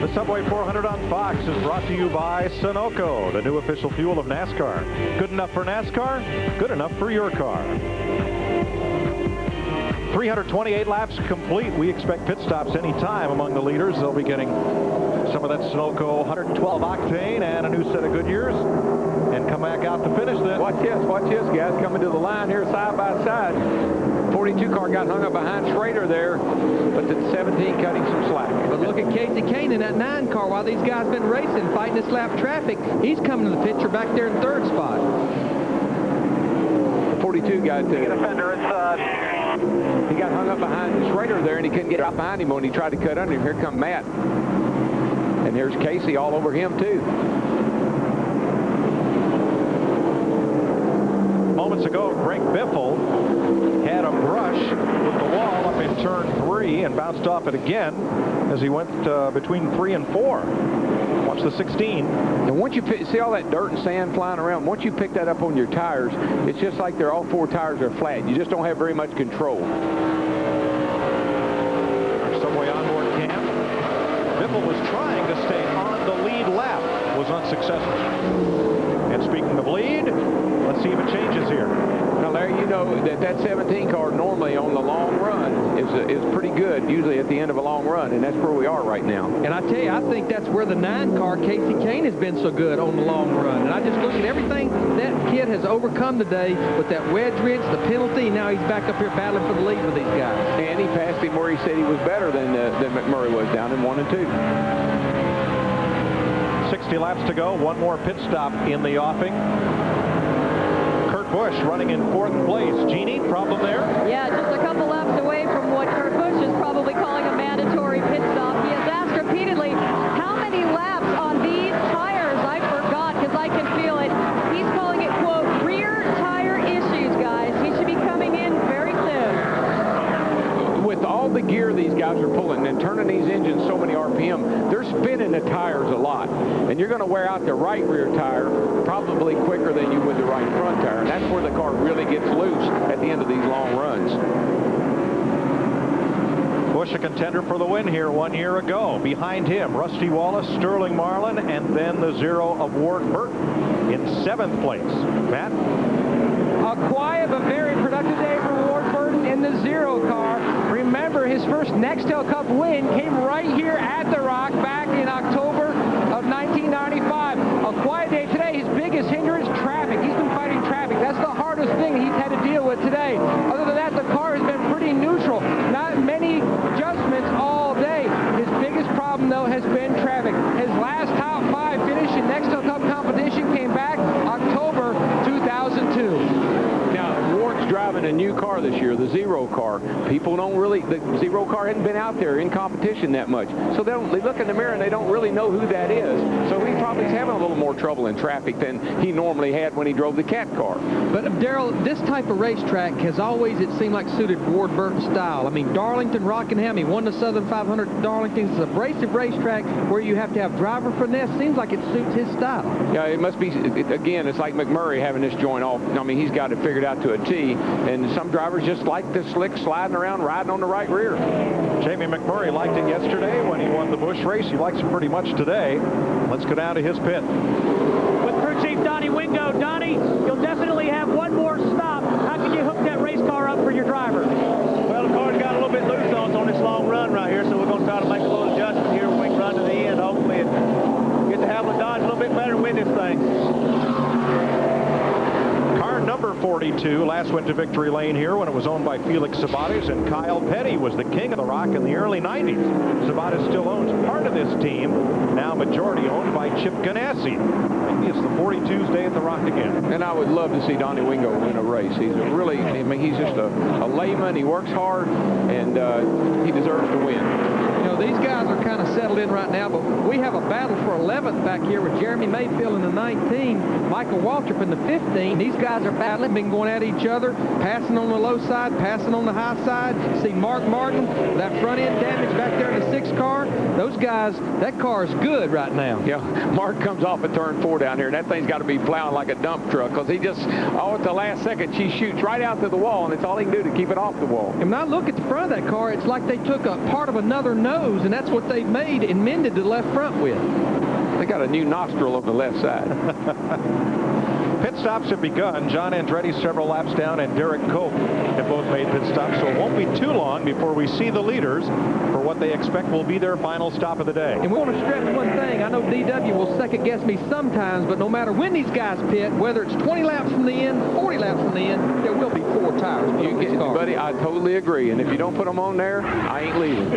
The Subway 400 on Fox is brought to you by Sunoco, the new official fuel of NASCAR. Good enough for NASCAR, good enough for your car. 328 laps complete. We expect pit stops anytime among the leaders. They'll be getting some of that Sunoco 112 octane and a new set of Goodyears and come back out to finish this. Watch this, guys, coming to the line here side by side. 42 car got hung up behind Schrader there, but the 17 cutting some slack. But look at Casey Kane in that 9 car. While these guys been racing, fighting this lap traffic, he's coming to the picture back there in 3rd spot. The 42 got Get a fender inside. he got hung up behind Schrader there, and he couldn't get out behind him when he tried to cut under him. Here come Matt. And there's Casey all over him, too. Moments ago, Greg Biffle had a brush with the wall up in turn 3 and bounced off it again as he went between 3 and 4. Watch the 16. And once you see all that dirt and sand flying around, once you pick that up on your tires, it's just like all 4 tires are flat. You just don't have very much control. Our Subway onboard cam. Biffle was trying to stay on the lead lap, was unsuccessful. And speaking of lead, let's see if it changes here. Now, Larry, you know that 17 car normally on the long run is pretty good, usually at the end of a long run, and that's where we are right now. And I tell you, I think that's where the 9 car, Casey Kane, has been so good on the long run. And I just look at everything that kid has overcome today with that wedge wrench, the penalty. Now he's back up here battling for the lead with these guys. And he passed him where he said he was better than McMurray was, down in 1 and 2. 60 laps to go. One more pit stop in the offing. Busch running in 4th place. Jeannie, problem there? Yeah, just a couple laps away from what Kurt Busch is probably calling a mandatory pit stop. He has asked repeatedly, how many laps on these tires? I forgot, because I can feel it. He's calling it, quote, rear tire issues, guys. He should be coming in very soon. With all the gear these guys are pulling and turning these engines so many RPM, they're spinning the tires a lot. And you're going to wear out the right rear tire probably quicker than you would the right front tire. And that's where the car really gets loose at the end of these long runs. Busch a contender for the win here 1 year ago. Behind him, Rusty Wallace, Sterling Marlin, and then the 0 of Ward Burton in 7th place. Matt? A quiet but very productive day for Ward Burton in the 0 car. Remember, his first Nextel Cup win came right here at the Rock back in October of 1995. A quiet day today. His biggest hindrance, traffic. He's been fighting traffic. That's the hardest thing he's had to deal with today. Other than that, the car has been pretty neutral. Not many adjustments all day. His biggest problem, though, has been traffic. His last top 5 finish in Nextel Cup competition came back October 2002. Now, Ward's driving a new car this year, the 0 car. People don't really, the 0 car hadn't been out there in competition that much. So they look in the mirror and they don't really know who that is. So he probably is having a little more trouble in traffic than he normally had when he drove the Cat car. But, Darrell, this type of racetrack has always, it seemed like, suited Ward Burton's style. I mean, Darlington, Rockingham, he won the Southern 500 Darlington. It's an abrasive racetrack where you have to have driver finesse. Seems like it suits his style. Yeah, it must be, again, it's like McMurray having this joint off. I mean, he's got it figured out to a T, and some drivers just like the slick sliding around, riding on the right rear. Jamie McMurray liked it yesterday when he won the Busch race. He likes it pretty much today. Let's go down to his pit. With crew chief Donnie Wingo. Donnie, you'll definitely have one more stop. How can you hook that race car up for your driver? Well, the car's got a little bit loose on us on this long run right here, so we're going to try to make a little adjustment here when we can run to the end, hopefully, and get the Hamlin Dodge a little bit better with this thing. Car number 42 last went to victory lane here when it was owned by Felix Sabates, and Kyle Petty was the king of the Rock in the early 90s. Sabates still owns part of this team, now majority owned by Chip Ganassi. Maybe it's the 42's day at the Rock again. And I would love to see Donnie Wingo win a race. He's a really, I mean, he's just a layman. He works hard, and he deserves to win. You know, these guys are kind of settled in right now, but we have a battle for 11th back here with Jeremy Mayfield in the 19, Michael Waltrip in the 15. These guys are battling, been going at each other, passing on the low side, passing on the high side. See Mark Martin, that front end damage back there in the 6 car. Those guys, that car is good right now. Yeah, Mark comes off at turn 4 down here, and that thing's got to be plowing like a dump truck because he just, at the last second, she shoots right out to the wall, and it's all he can do to keep it off the wall. And when I look at the front of that car, it's like they took a part of another nose, and that's what they've made and mended the left front with. They got a new nostril on the left side. Pit stops have begun. John Andretti several laps down, and Derek Cope have both made pit stops, so it won't be too long before we see the leaders for what they expect will be their final stop of the day. And we want to stress one thing. I know DW will second-guess me sometimes, but no matter when these guys pit, whether it's 20 laps from the end, 40 laps from the end, there will be 4 tires. Buddy, I totally agree, and if you don't put them on there, I ain't leaving.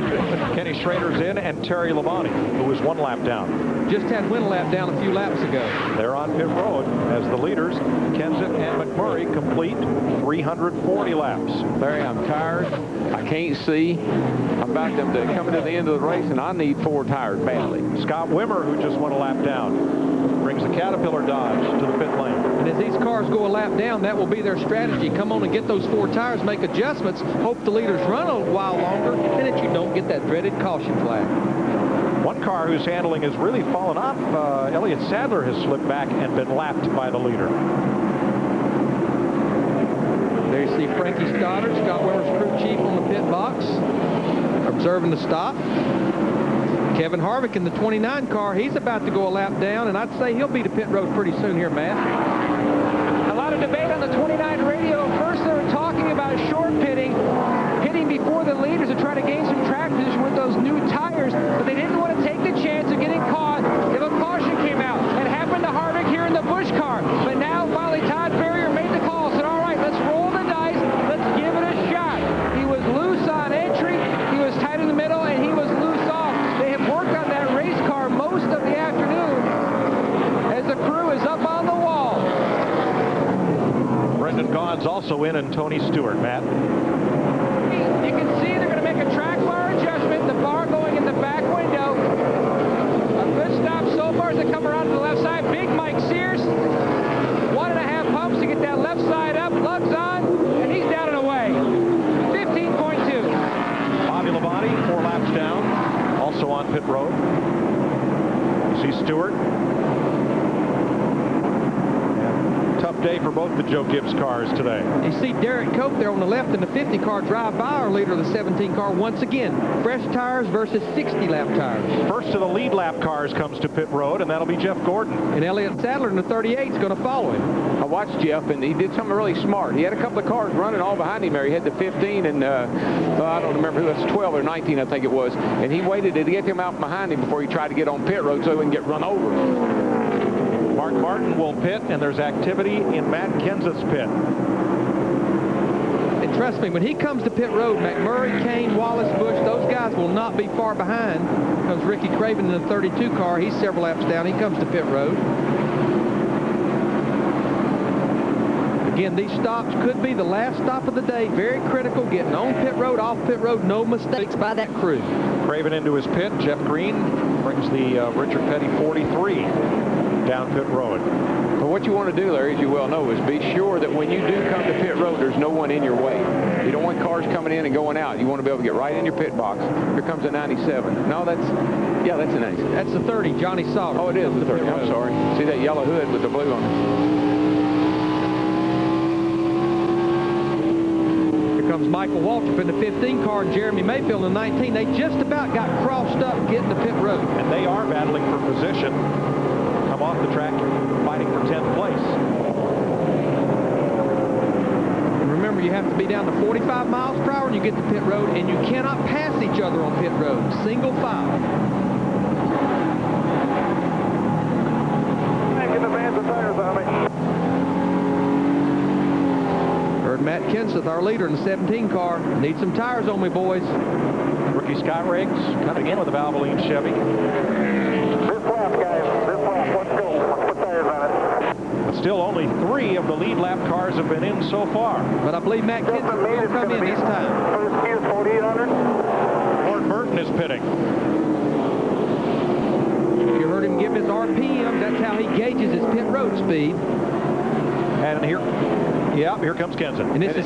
Kenny Schrader's in, and Terry Labonte, who was 1 lap down. Just had win lap down a few laps ago. They're on pit road as the leaders, Kenseth and McMurray, complete 340 laps. Larry, I'm tired. I can't see. I'm about them to come to the end of the race, and I need 4 tires badly. Scott Wimmer, who just won a lap down, brings the Caterpillar Dodge to the pit lane. And as these cars go a lap down, that will be their strategy. Come on and get those 4 tires, make adjustments, hope the leaders run a while longer, and that you don't get that dreaded caution flag. One car whose handling has really fallen off, Elliott Sadler, has slipped back and been lapped by the leader. There you see Frankie Stoddard, Scott Wimmer's crew chief on the pit box, observing the stop. Kevin Harvick in the 29 car, he's about to go a lap down, and I'd say he'll be to pit road pretty soon here, Matt. A lot of debate on the 29 radio. First, they were talking about short pitting before the leaders to try to gain some track position with those new tires, but they didn't want to take the chance of getting caught if a caution came out. It happened to Harvick here in the Busch car, but now finally Todd Farrier made the call, said, all right, let's roll the dice, let's give it a shot. He was loose on entry, he was tight in the middle, and he was loose off. They have worked on that race car most of the afternoon as the crew is up on the wall. Brendan Gaughan's also in, and Tony Stewart, Matt. You can see they're going to make a track bar adjustment, the bar going in the back window. A good stop so far as they come around to the left side. Big Mike Sears, 1.5 pumps to get that left side up, lugs on, and he's down and away. 15.2. Bobby Labonte, 4 laps down, also on pit road. You see Stewart. Tough day for both the Joe Gibbs cars today. You see Derek Cope there on the left in the 50 car drive by our leader of the 17 car once again. Fresh tires versus 60 lap tires. First of the lead lap cars comes to pit road, and that'll be Jeff Gordon. And Elliott Sadler in the 38 is going to follow him. I watched Jeff, and he did something really smart. He had a couple of cars running all behind him there. He had the 15 and, I don't remember who, that's 12 or 19, I think it was. And he waited to get him out behind him before he tried to get on pit road so he wouldn't get run over. Mark Martin will pit, and there's activity in Matt Kenseth's pit. And trust me, when he comes to pit road, McMurray, Kane, Wallace, Busch, those guys will not be far behind. Comes Ricky Craven in the 32 car. He's several laps down. He comes to pit road. Again, these stops could be the last stop of the day. Very critical, getting on pit road, off pit road, no mistakes by that crew. Craven into his pit. Jeff Green brings the Richard Petty 43 down pit road. But what you want to do, Larry, as you well know, is be sure that when you do come to pit road, there's no one in your way. You don't want cars coming in and going out. You want to be able to get right in your pit box. Here comes a 97. No, that's a 97. That's the 30, Johnny Sauter. Oh, it is the 30. I'm sorry. See that yellow hood with the blue on it? Here comes Michael Waltrip in the 15 car and Jeremy Mayfield in the 19. They just about got crossed up getting to pit road. And they are battling for position. Come off the track, fighting for 10th place. And remember, you have to be down to 45 miles per hour when you get to pit road, and you cannot pass each other on pit road. Single file. Get the bands of tires on me. Heard Matt Kenseth, our leader in the 17 car. Need some tires on me, boys. Rookie Scott Riggs coming in with a Valvoline Chevy. This lap, guys. This lap. Let's go. Let's put tires on it. But still, only 3 of the lead lap cars have been in so far. But I believe Matt Kenseth will come in this time. First gear, 4800. Lord Burton is pitting. You heard him give his RPM. That's how he gauges his pit road speed. And here comes Kenseth. And this is